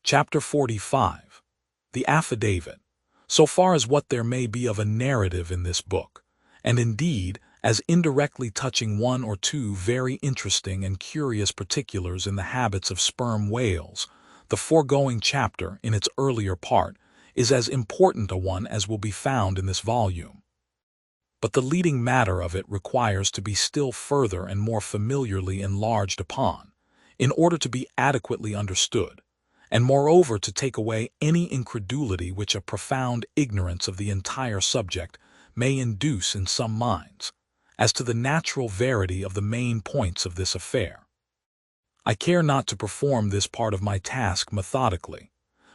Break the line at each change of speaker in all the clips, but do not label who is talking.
Chapter 45. The Affidavit. So far as what there may be of a narrative in this book, and indeed as indirectly touching one or two very interesting and curious particulars in the habits of sperm whales, the foregoing chapter, in its earlier part, is as important a one as will be found in this volume. But the leading matter of it requires to be still further and more familiarly enlarged upon, in order to be adequately understood, and moreover to take away any incredulity which a profound ignorance of the entire subject may induce in some minds, as to the natural verity of the main points of this affair. I care not to perform this part of my task methodically,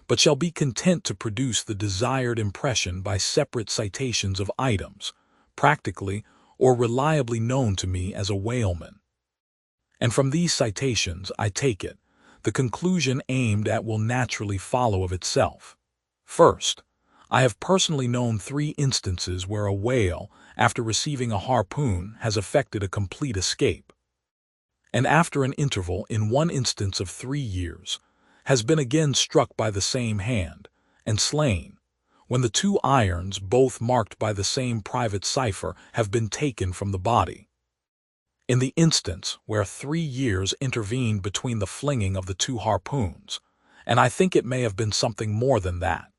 but shall be content to produce the desired impression by separate citations of items, practically or reliably known to me as a whaleman. And from these citations, I take it, the conclusion aimed at will naturally follow of itself. First, I have personally known 3 instances where a whale, after receiving a harpoon, has effected a complete escape, and after an interval in one instance of 3 years, has been again struck by the same hand, and slain, when the 2 irons, both marked by the same private cipher, have been taken from the body. In the instance where 3 years intervened between the flinging of the 2 harpoons, and I think it may have been something more than that,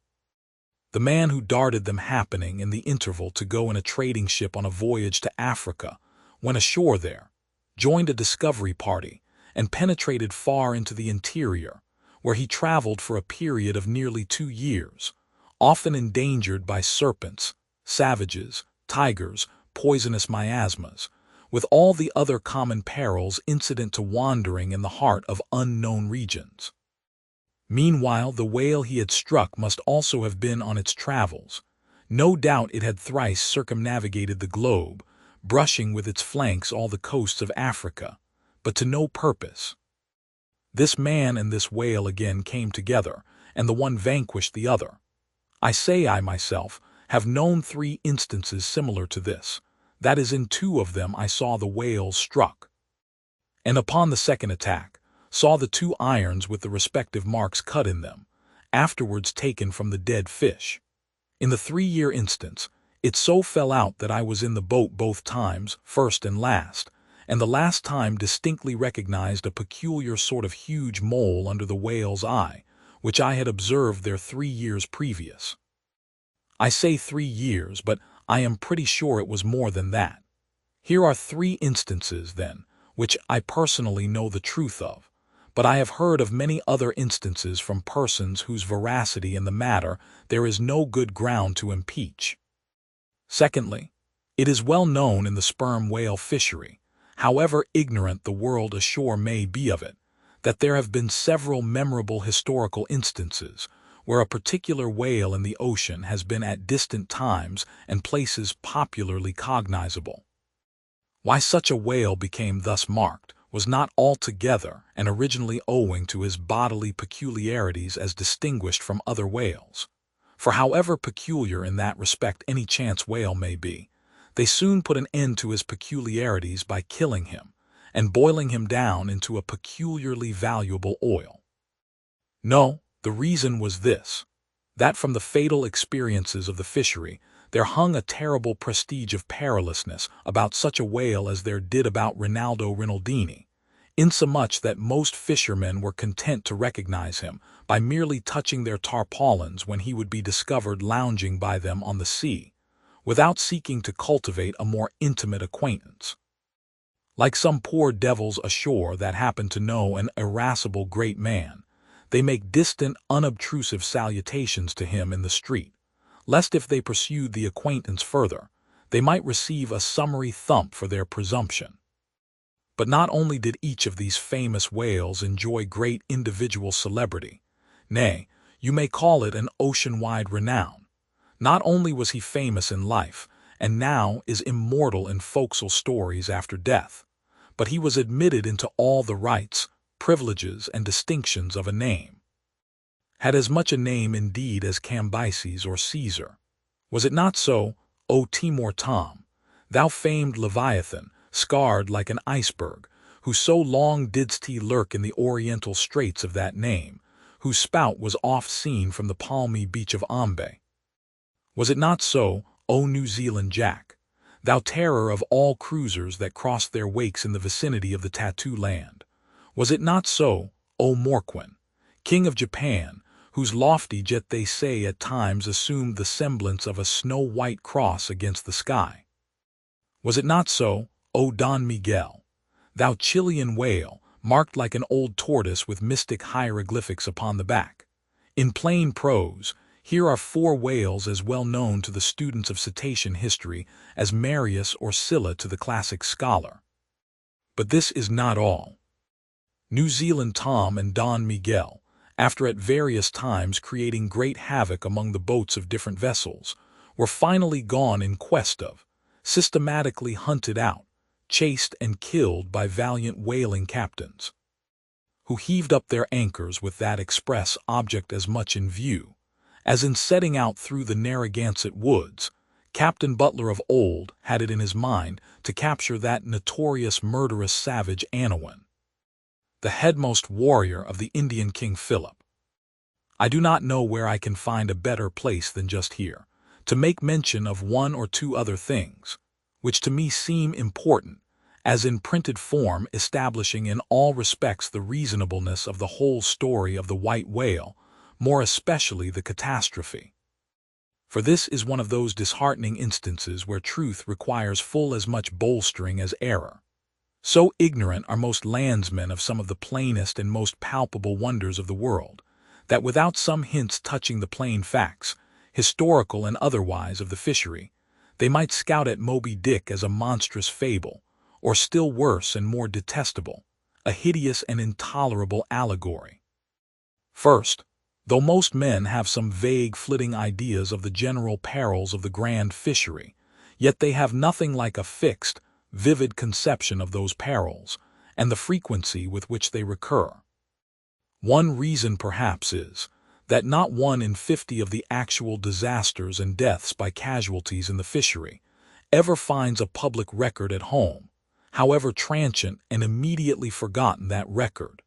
the man who darted them happening in the interval to go in a trading ship on a voyage to Africa, when ashore there, joined a discovery party, and penetrated far into the interior, where he traveled for a period of nearly 2 years, often endangered by serpents, savages, tigers, poisonous miasmas, with all the other common perils incident to wandering in the heart of unknown regions. Meanwhile, the whale he had struck must also have been on its travels. No doubt it had thrice circumnavigated the globe, brushing with its flanks all the coasts of Africa, but to no purpose. This man and this whale again came together, and the one vanquished the other. I say I myself have known 3 instances similar to this. That is, in 2 of them I saw the whales struck, and upon the second attack saw the 2 irons with the respective marks cut in them, afterwards taken from the dead fish. In the 3-year instance, it so fell out that I was in the boat both times, first and last, and the last time distinctly recognized a peculiar sort of huge mole under the whale's eye, which I had observed there 3 years previous. I say 3 years, but I am pretty sure it was more than that. Here are 3 instances, then, which I personally know the truth of, but I have heard of many other instances from persons whose veracity in the matter there is no good ground to impeach. Secondly, it is well known in the sperm whale fishery, however ignorant the world ashore may be of it, that there have been several memorable historical instances where a particular whale in the ocean has been at distant times and places popularly cognizable. Why such a whale became thus marked was not altogether and originally owing to his bodily peculiarities as distinguished from other whales, for however peculiar in that respect any chance whale may be, they soon put an end to his peculiarities by killing him and boiling him down into a peculiarly valuable oil. No, the reason was this, that from the fatal experiences of the fishery there hung a terrible prestige of perilousness about such a whale as there did about Rinaldo Rinaldini, insomuch that most fishermen were content to recognize him by merely touching their tarpaulins when he would be discovered lounging by them on the sea, without seeking to cultivate a more intimate acquaintance. Like some poor devils ashore that happen to know an irascible great man, they make distant, unobtrusive salutations to him in the street, lest if they pursued the acquaintance further, they might receive a summary thump for their presumption. But not only did each of these famous whales enjoy great individual celebrity, nay, you may call it an ocean-wide renown. Not only was he famous in life, and now is immortal in forecastle stories after death, but he was admitted into all the rights, privileges, and distinctions of a name. Had as much a name indeed as Cambyses or Caesar. Was it not so, O Timor Tom, thou famed Leviathan, scarred like an iceberg, who so long didst he lurk in the oriental straits of that name, whose spout was oft seen from the palmy beach of Moby. Was it not so, O New Zealand Jack, thou terror of all cruisers that crossed their wakes in the vicinity of the Tattoo Land? Was it not so, O Morquan, King of Japan, whose lofty jet they say at times assumed the semblance of a snow-white cross against the sky? Was it not so, O Don Miguel, thou Chilean whale, marked like an old tortoise with mystic hieroglyphics upon the back? In plain prose, here are 4 whales as well known to the students of cetacean history as Marius or Scylla to the classic scholar. But this is not all. New Zealand Tom and Don Miguel, after at various times creating great havoc among the boats of different vessels, were finally gone in quest of, systematically hunted out, chased and killed by valiant whaling captains, who heaved up their anchors with that express object as much in view, as in setting out through the Narragansett woods, Captain Butler of old had it in his mind to capture that notorious murderous savage Anawan, the headmost warrior of the Indian King Philip. I do not know where I can find a better place than just here, to make mention of 1 or 2 other things, which to me seem important, as in printed form establishing in all respects the reasonableness of the whole story of the white whale, more especially the catastrophe. For this is one of those disheartening instances where truth requires full as much bolstering as error. So ignorant are most landsmen of some of the plainest and most palpable wonders of the world, that without some hints touching the plain facts, historical and otherwise, of the fishery, they might scout at Moby Dick as a monstrous fable, or still worse and more detestable, a hideous and intolerable allegory. First, though most men have some vague flitting ideas of the general perils of the grand fishery, yet they have nothing like a fixed, vivid conception of those perils, and the frequency with which they recur. One reason perhaps is, that not 1 in 50 of the actual disasters and deaths by casualties in the fishery ever finds a public record at home, however transient and immediately forgotten that record.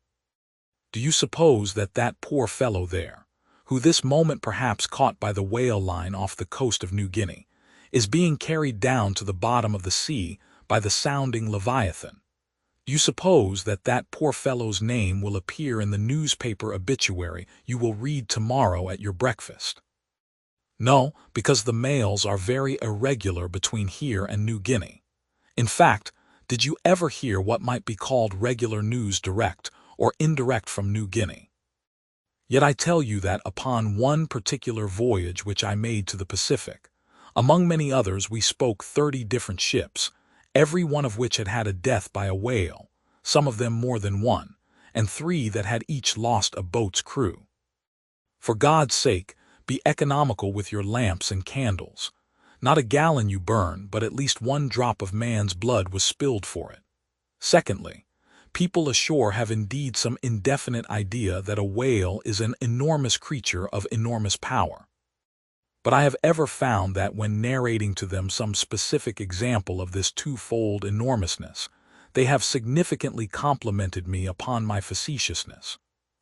Do you suppose that that poor fellow there, who this moment perhaps caught by the whale line off the coast of New Guinea, is being carried down to the bottom of the sea by the sounding Leviathan? Do you suppose that that poor fellow's name will appear in the newspaper obituary you will read tomorrow at your breakfast? No, because the mails are very irregular between here and New Guinea. In fact, did you ever hear what might be called regular news direct or indirect from New Guinea? Yet I tell you that upon one particular voyage which I made to the Pacific, among many others we spoke 30 different ships, every one of which had had a death by a whale, some of them more than one, and 3 that had each lost a boat's crew. For God's sake, be economical with your lamps and candles. Not a gallon you burn, but at least 1 drop of man's blood was spilled for it. Secondly, people ashore have indeed some indefinite idea that a whale is an enormous creature of enormous power. But I have ever found that when narrating to them some specific example of this twofold enormousness, they have significantly complimented me upon my facetiousness,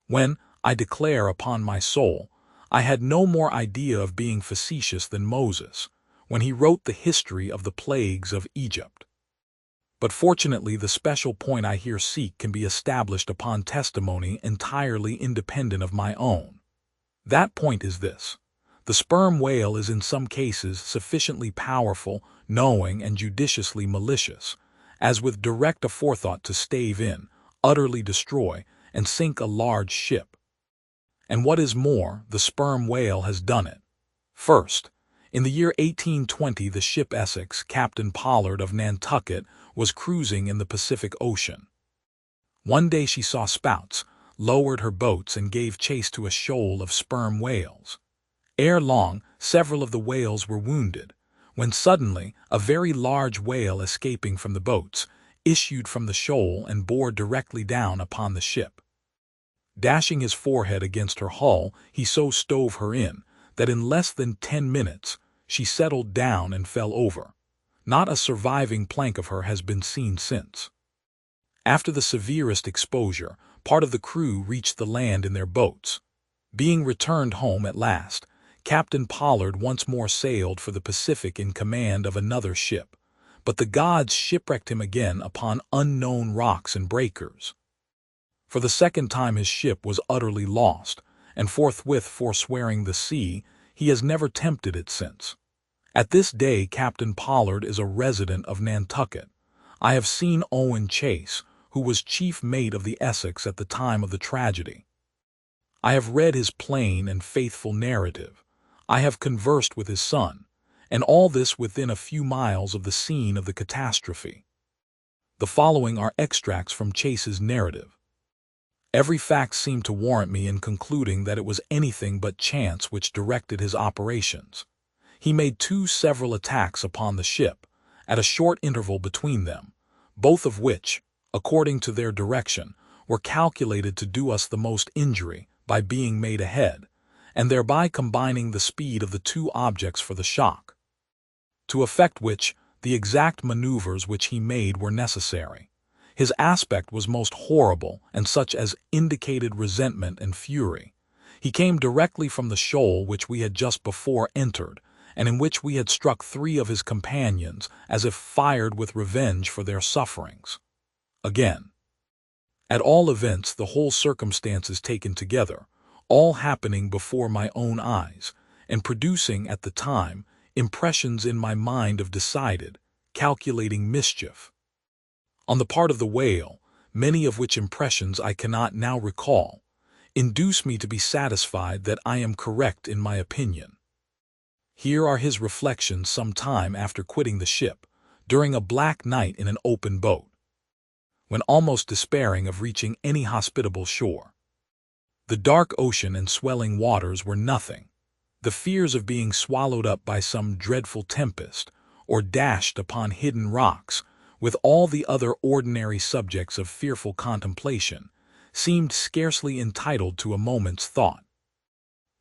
when, I declare upon my soul, I had no more idea of being facetious than Moses, when he wrote the history of the plagues of Egypt. But fortunately the special point I here seek can be established upon testimony entirely independent of my own. That point is this: the sperm whale is in some cases sufficiently powerful, knowing, and judiciously malicious, as with direct aforethought to stave in, utterly destroy, and sink a large ship. And what is more, the sperm whale has done it. First, in the year 1820 the ship Essex, Captain Pollard of Nantucket, was cruising in the Pacific Ocean. One day she saw spouts, lowered her boats, and gave chase to a shoal of sperm whales. Ere long, several of the whales were wounded, when suddenly a very large whale escaping from the boats issued from the shoal and bore directly down upon the ship. Dashing his forehead against her hull, he so stove her in that in less than 10 minutes she settled down and fell over. Not a surviving plank of her has been seen since. After the severest exposure, part of the crew reached the land in their boats. Being returned home at last, Captain Pollard once more sailed for the Pacific in command of another ship, but the gods shipwrecked him again upon unknown rocks and breakers. For the second time his ship was utterly lost, and forthwith forswearing the sea, he has never tempted it since. At this day Captain Pollard is a resident of Nantucket. I have seen Owen Chase, who was chief mate of the Essex at the time of the tragedy. I have read his plain and faithful narrative. I have conversed with his son, and all this within a few miles of the scene of the catastrophe. The following are extracts from Chase's narrative. Every fact seemed to warrant me in concluding that it was anything but chance which directed his operations. He made 2 several attacks upon the ship, at a short interval between them, both of which, according to their direction, were calculated to do us the most injury by being made ahead, and thereby combining the speed of the 2 objects for the shock. To effect which, the exact maneuvers which he made were necessary. His aspect was most horrible, and such as indicated resentment and fury. He came directly from the shoal which we had just before entered, and in which we had struck 3 of his companions, as if fired with revenge for their sufferings. Again, at all events, the whole circumstances taken together, all happening before my own eyes, and producing, at the time, impressions in my mind of decided, calculating mischief on the part of the whale, many of which impressions I cannot now recall, induce me to be satisfied that I am correct in my opinion. Here are his reflections some time after quitting the ship, during a black night in an open boat, when almost despairing of reaching any hospitable shore. The dark ocean and swelling waters were nothing. The fears of being swallowed up by some dreadful tempest, or dashed upon hidden rocks, with all the other ordinary subjects of fearful contemplation, seemed scarcely entitled to a moment's thought.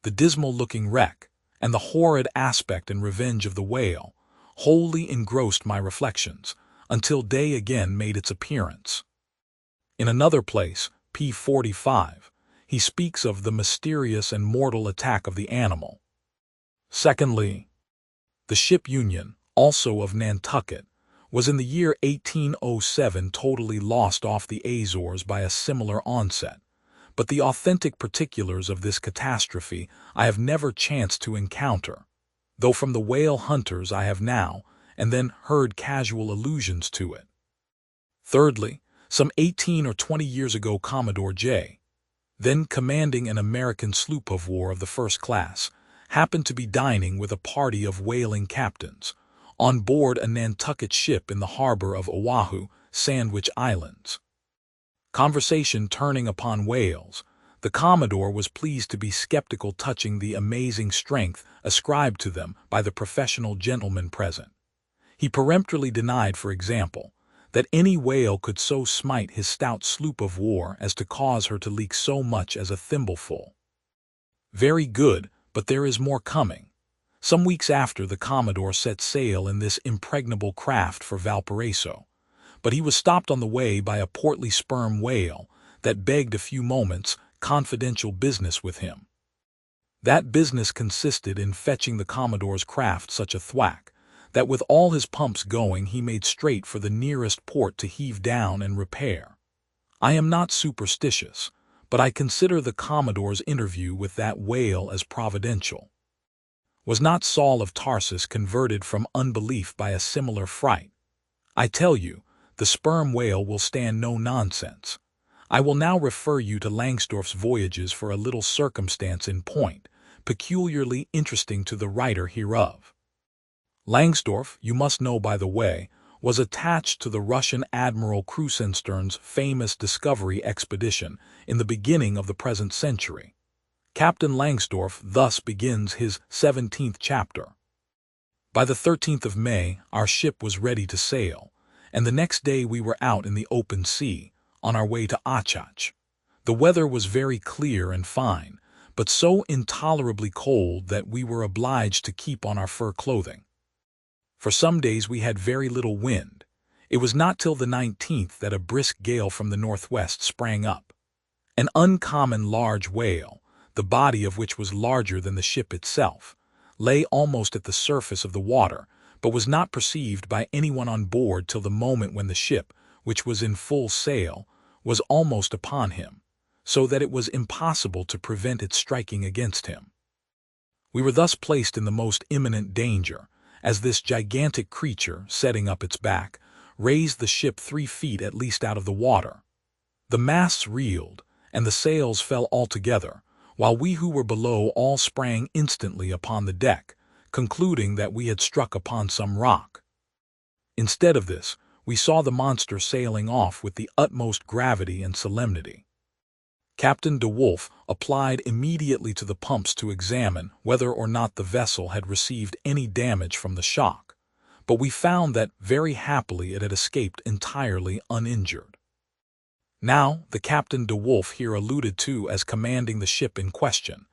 The dismal-looking wreck, and the horrid aspect and revenge of the whale, wholly engrossed my reflections, until day again made its appearance. In another place, p. 45, he speaks of the mysterious and mortal attack of the animal. Secondly, the ship Union, also of Nantucket, was in the year 1807 totally lost off the Azores by a similar onset, but the authentic particulars of this catastrophe I have never chanced to encounter, though from the whale hunters I have now and then heard casual allusions to it. Thirdly, some 18 or 20 years ago Commodore J., then commanding an American sloop of war of the first class, happened to be dining with a party of whaling captains, on board a Nantucket ship in the harbor of Oahu, Sandwich Islands. Conversation turning upon whales, the Commodore was pleased to be skeptical touching the amazing strength ascribed to them by the professional gentlemen present. He peremptorily denied, for example, that any whale could so smite his stout sloop of war as to cause her to leak so much as a thimbleful. Very good, but there is more coming. Some weeks after, the Commodore set sail in this impregnable craft for Valparaiso, but he was stopped on the way by a portly sperm whale that begged a few moments' confidential business with him. That business consisted in fetching the Commodore's craft such a thwack that with all his pumps going he made straight for the nearest port to heave down and repair. I am not superstitious, but I consider the Commodore's interview with that whale as providential. Was not Saul of Tarsus converted from unbelief by a similar fright? I tell you, the sperm whale will stand no nonsense. I will now refer you to Langsdorff's voyages for a little circumstance in point, peculiarly interesting to the writer hereof. Langsdorff, you must know by the way, was attached to the Russian Admiral Krusenstern's famous discovery expedition in the beginning of the present century. Captain Langsdorff thus begins his 17th chapter. By the 13th of May, our ship was ready to sail, and the next day we were out in the open sea, on our way to Achach. The weather was very clear and fine, but so intolerably cold that we were obliged to keep on our fur clothing. For some days we had very little wind. It was not till the 19th that a brisk gale from the northwest sprang up. An uncommon large whale, the body of which was larger than the ship itself, lay almost at the surface of the water, but was not perceived by anyone on board till the moment when the ship, which was in full sail, was almost upon him, so that it was impossible to prevent its striking against him. We were thus placed in the most imminent danger, as this gigantic creature, setting up its back, raised the ship 3 feet at least out of the water. The masts reeled, and the sails fell altogether, while we who were below all sprang instantly upon the deck, concluding that we had struck upon some rock. Instead of this, we saw the monster sailing off with the utmost gravity and solemnity. Captain de Wolfe applied immediately to the pumps to examine whether or not the vessel had received any damage from the shock, but we found that very happily it had escaped entirely uninjured. Now, the Captain de Wolfe here alluded to as commanding the ship in question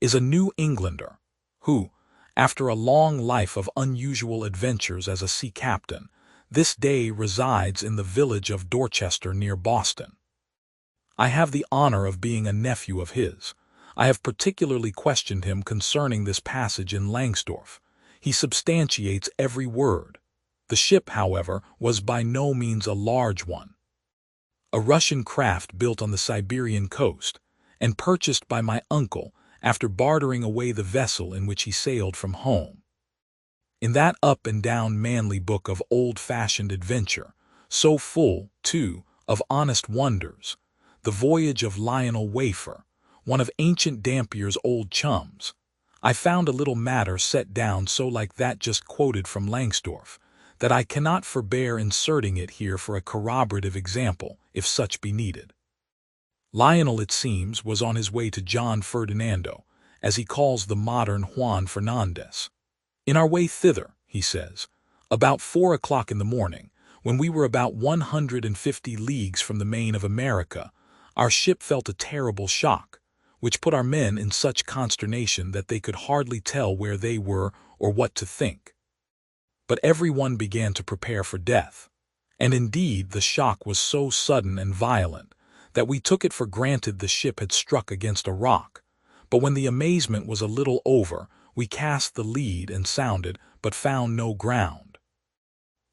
is a New Englander, who, after a long life of unusual adventures as a sea captain, this day resides in the village of Dorchester near Boston. I have the honor of being a nephew of his. I have particularly questioned him concerning this passage in Langsdorff. He substantiates every word. The ship, however, was by no means a large one. A Russian craft built on the Siberian coast, and purchased by my uncle after bartering away the vessel in which he sailed from home. In that up-and-down manly book of old-fashioned adventure, so full, too, of honest wonders, The Voyage of Lionel Wafer, one of Ancient Dampier's old chums, I found a little matter set down so like that just quoted from Langsdorff, that I cannot forbear inserting it here for a corroborative example, if such be needed. Lionel, it seems, was on his way to John Ferdinando, as he calls the modern Juan Fernandez. In our way thither, he says, about 4 o'clock in the morning, when we were about 150 leagues from the main of America, our ship felt a terrible shock, which put our men in such consternation that they could hardly tell where they were or what to think. But every one began to prepare for death, and indeed the shock was so sudden and violent that we took it for granted the ship had struck against a rock, but when the amazement was a little over, we cast the lead and sounded, but found no ground.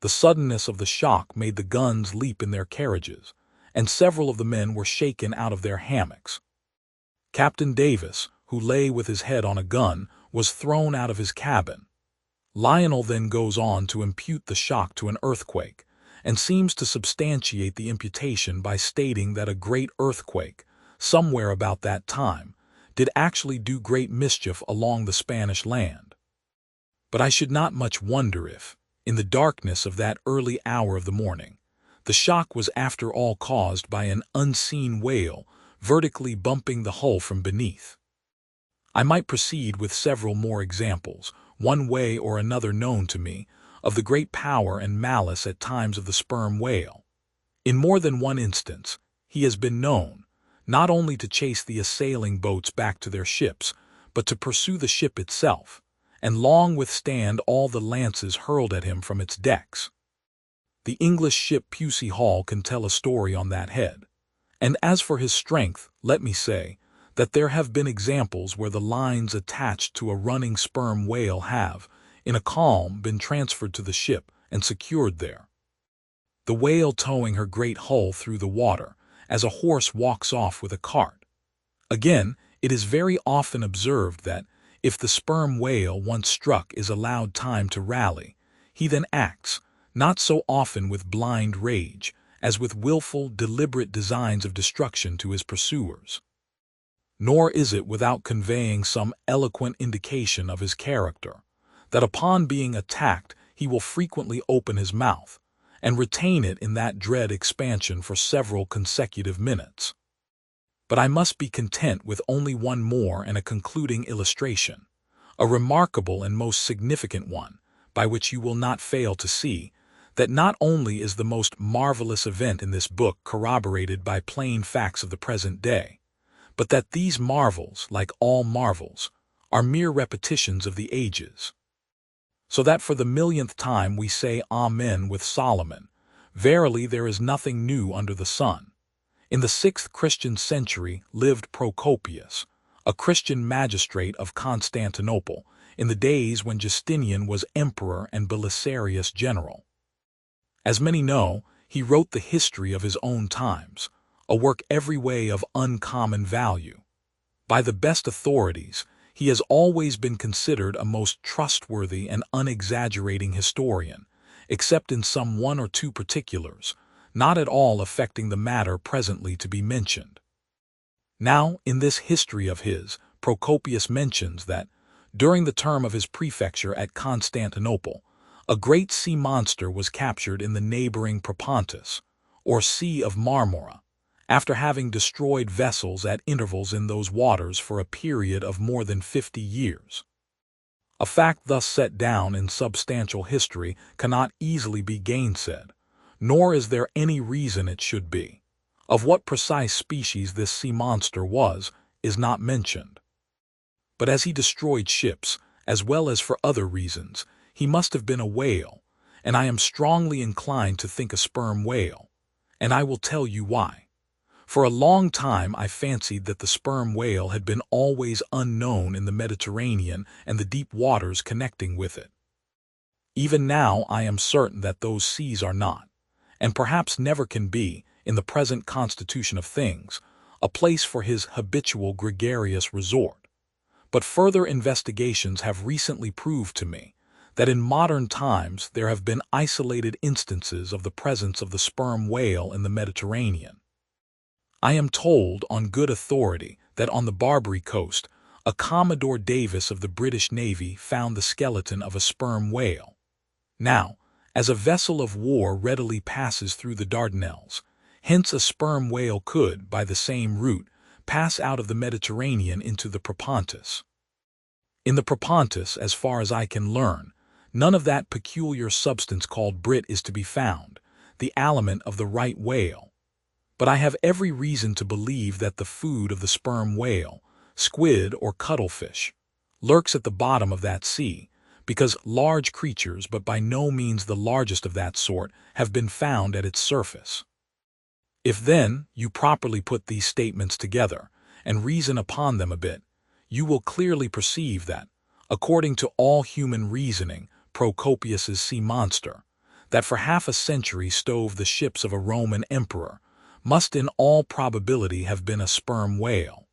The suddenness of the shock made the guns leap in their carriages, and several of the men were shaken out of their hammocks. Captain Davis, who lay with his head on a gun, was thrown out of his cabin. Lionel then goes on to impute the shock to an earthquake, and seems to substantiate the imputation by stating that a great earthquake, somewhere about that time, did actually do great mischief along the Spanish land. But I should not much wonder if, in the darkness of that early hour of the morning, the shock was after all caused by an unseen whale vertically bumping the hull from beneath. I might proceed with several more examples, one way or another known to me, of the great power and malice at times of the sperm whale. In more than one instance, he has been known, not only to chase the assailing boats back to their ships, but to pursue the ship itself, and long withstand all the lances hurled at him from its decks. The English ship Pusey Hall can tell a story on that head. And as for his strength, let me say that there have been examples where the lines attached to a running sperm whale have, in a calm, been transferred to the ship and secured there. The whale towing her great hull through the water, as a horse walks off with a cart. Again, it is very often observed that, if the sperm whale once struck is allowed time to rally, he then acts, not so often with blind rage, as with willful, deliberate designs of destruction to his pursuers. Nor is it without conveying some eloquent indication of his character, that upon being attacked he will frequently open his mouth, and retain it in that dread expansion for several consecutive minutes. But I must be content with only one more and a concluding illustration, a remarkable and most significant one, by which you will not fail to see that not only is the most marvelous event in this book corroborated by plain facts of the present day, but that these marvels, like all marvels, are mere repetitions of the ages. So that for the millionth time we say Amen with Solomon, verily there is nothing new under the sun. In the 6th Christian century lived Procopius, a Christian magistrate of Constantinople, in the days when Justinian was emperor and Belisarius general. As many know, he wrote the history of his own times, a work every way of uncommon value. By the best authorities, he has always been considered a most trustworthy and unexaggerating historian, except in some one or two particulars, not at all affecting the matter presently to be mentioned. Now, in this history of his, Procopius mentions that, during the term of his prefecture at Constantinople, a great sea monster was captured in the neighboring Propontis, or Sea of Marmora, after having destroyed vessels at intervals in those waters for a period of more than 50 years. A fact thus set down in substantial history cannot easily be gainsaid, nor is there any reason it should be. Of what precise species this sea monster was, is not mentioned. But as he destroyed ships, as well as for other reasons, he must have been a whale, and I am strongly inclined to think a sperm whale, and I will tell you why. For a long time I fancied that the sperm whale had been always unknown in the Mediterranean and the deep waters connecting with it. Even now I am certain that those seas are not, and perhaps never can be, in the present constitution of things, a place for his habitual gregarious resort. But further investigations have recently proved to me that in modern times there have been isolated instances of the presence of the sperm whale in the Mediterranean. I am told on good authority that on the Barbary coast, a Commodore Davis of the British Navy found the skeleton of a sperm whale. Now, as a vessel of war readily passes through the Dardanelles, hence a sperm whale could, by the same route, pass out of the Mediterranean into the Propontis. In the Propontis, as far as I can learn, none of that peculiar substance called brit is to be found, the aliment of the right whale. But I have every reason to believe that the food of the sperm whale, squid or cuttlefish, lurks at the bottom of that sea, because large creatures, but by no means the largest of that sort, have been found at its surface. If then you properly put these statements together and reason upon them a bit, you will clearly perceive that, according to all human reasoning, Procopius's sea monster, that for half a century stove the ships of a Roman emperor, must in all probability have been a sperm whale.